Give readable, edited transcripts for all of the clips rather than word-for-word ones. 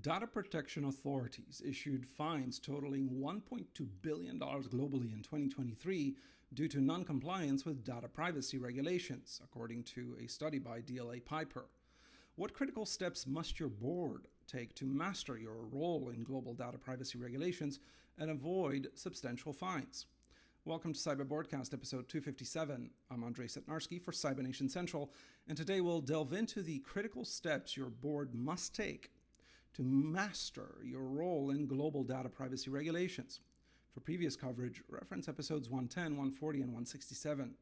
Data protection authorities issued fines totaling $1.2 billion globally in 2023 due to non-compliance with data privacy regulations, according to a study by DLA Piper. What critical steps must your board take to master your role in global data privacy regulations and avoid substantial fines? Welcome to CyberBoardCast, episode 257. I'm Andrzej Cetnarski for CyberNation Central, and today we'll delve into the critical steps your board must take to master your role in global data privacy regulations. For previous coverage, reference episodes 110, 140, and 167.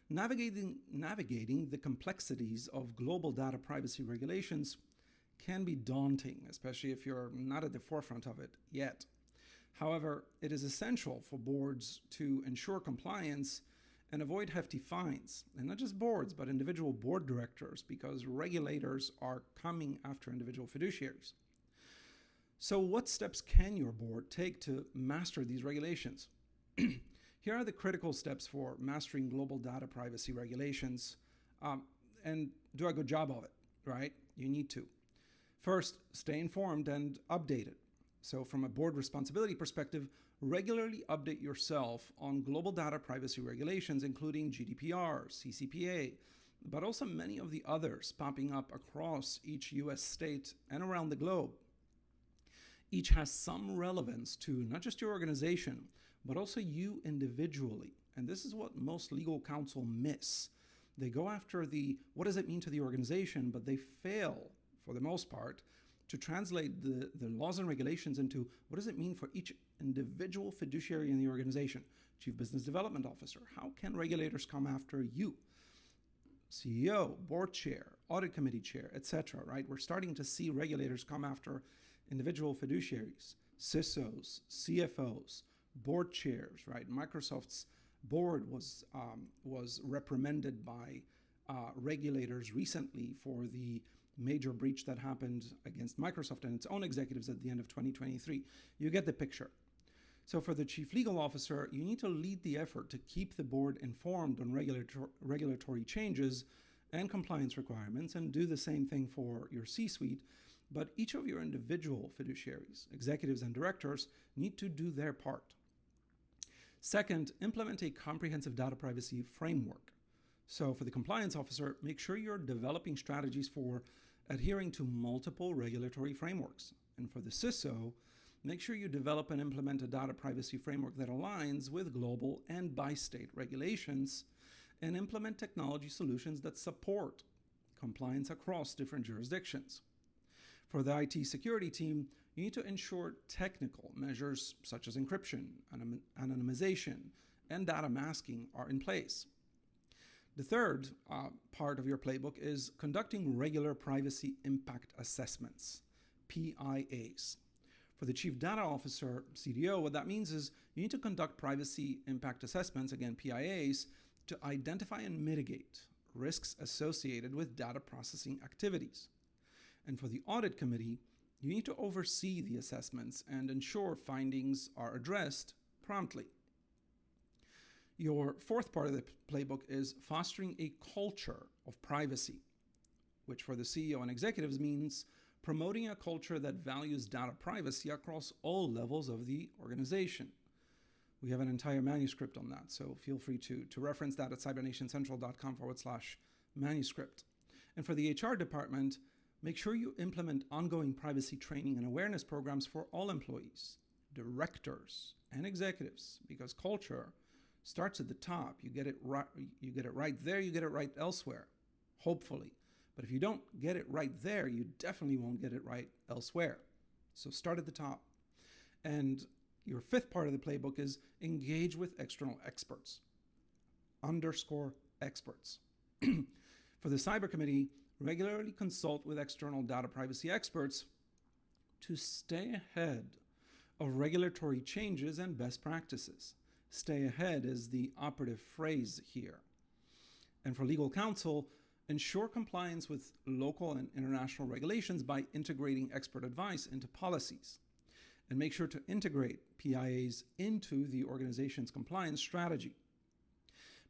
Navigating the complexities of global data privacy regulations can be daunting, especially if you're not at the forefront of it yet. However, it is essential for boards to ensure compliance and avoid hefty fines. And not just boards, but individual board directors, because regulators are coming after individual fiduciaries. So what steps can your board take to master these regulations? Here are the critical steps for mastering global data privacy regulations and do a good job of it, right? You need to. First, stay informed and updated. So from a board responsibility perspective, regularly update yourself on global data privacy regulations, including GDPR, CCPA, but also many of the others popping up across each US state and around the globe. Each has some relevance to not just your organization, but also you individually. And this is what most legal counsel miss. They go after what does it mean to the organization, but they fail, for the most part, to translate the laws and regulations into what does it mean for each individual fiduciary in the organization. Chief Business Development Officer, how can regulators come after you? CEO, board chair, audit committee chair, etc., right? We're starting to see regulators come after individual fiduciaries, CISOs, CFOs, board chairs, right? Microsoft's board was reprimanded by regulators recently for the major breach that happened against Microsoft and its own executives at the end of 2023. You get the picture. So for the chief legal officer, you need to lead the effort to keep the board informed on regulatory changes and compliance requirements, and do the same thing for your C-suite. But each of your individual fiduciaries, executives and directors, need to do their part. Second, implement a comprehensive data privacy framework. So for the compliance officer, make sure you're developing strategies for adhering to multiple regulatory frameworks. And for the CISO, make sure you develop and implement a data privacy framework that aligns with global and by-state regulations, and implement technology solutions that support compliance across different jurisdictions. For the IT security team, you need to ensure technical measures such as encryption, anonymization, and data masking are in place. The third part of your playbook is conducting regular privacy impact assessments, PIAs. For the Chief Data Officer, CDO, what that means is you need to conduct privacy impact assessments, again, PIAs, to identify and mitigate risks associated with data processing activities. And for the Audit Committee, you need to oversee the assessments and ensure findings are addressed promptly. Your fourth part of the playbook is fostering a culture of privacy, which for the CEO and executives means promoting a culture that values data privacy across all levels of the organization. We have an entire manuscript on that, so feel free to reference that at cybernationcentral.com/manuscript. And for the HR department, make sure you implement ongoing privacy training and awareness programs for all employees, directors, and executives, because culture starts at the top. You get it right there, you get it right elsewhere, hopefully. But if you don't get it right there, you definitely won't get it right elsewhere. So start at the top. And your fifth part of the playbook is engage with external experts. _experts. For the Cyber Committee, regularly consult with external data privacy experts to stay ahead of regulatory changes and best practices. Stay ahead is the operative phrase here. And for legal counsel, ensure compliance with local and international regulations by integrating expert advice into policies. And make sure to integrate PIAs into the organization's compliance strategy.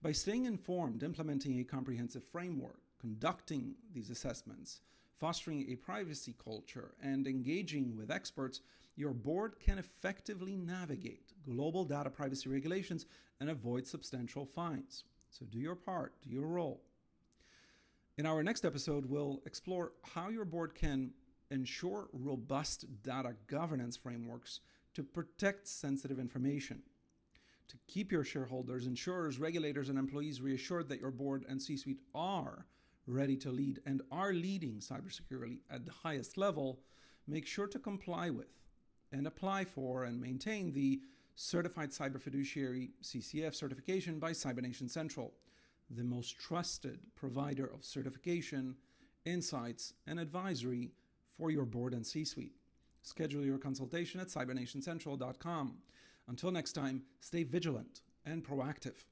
By staying informed, implementing a comprehensive framework, conducting these assessments, fostering a privacy culture, and engaging with experts, your board can effectively navigate global data privacy regulations and avoid substantial fines. So do your part, do your role. In our next episode, we'll explore how your board can ensure robust data governance frameworks to protect sensitive information, to keep your shareholders, insurers, regulators, and employees reassured that your board and C-suite are ready to lead and are leading cybersecurity at the highest level. Make sure to comply with and apply for and maintain the Certified Cyber Fiduciary CCF certification by CyberNation Central, the most trusted provider of certification, insights, and advisory for your board and C-suite. Schedule your consultation at cybernationcentral.com. Until next time, stay vigilant and proactive.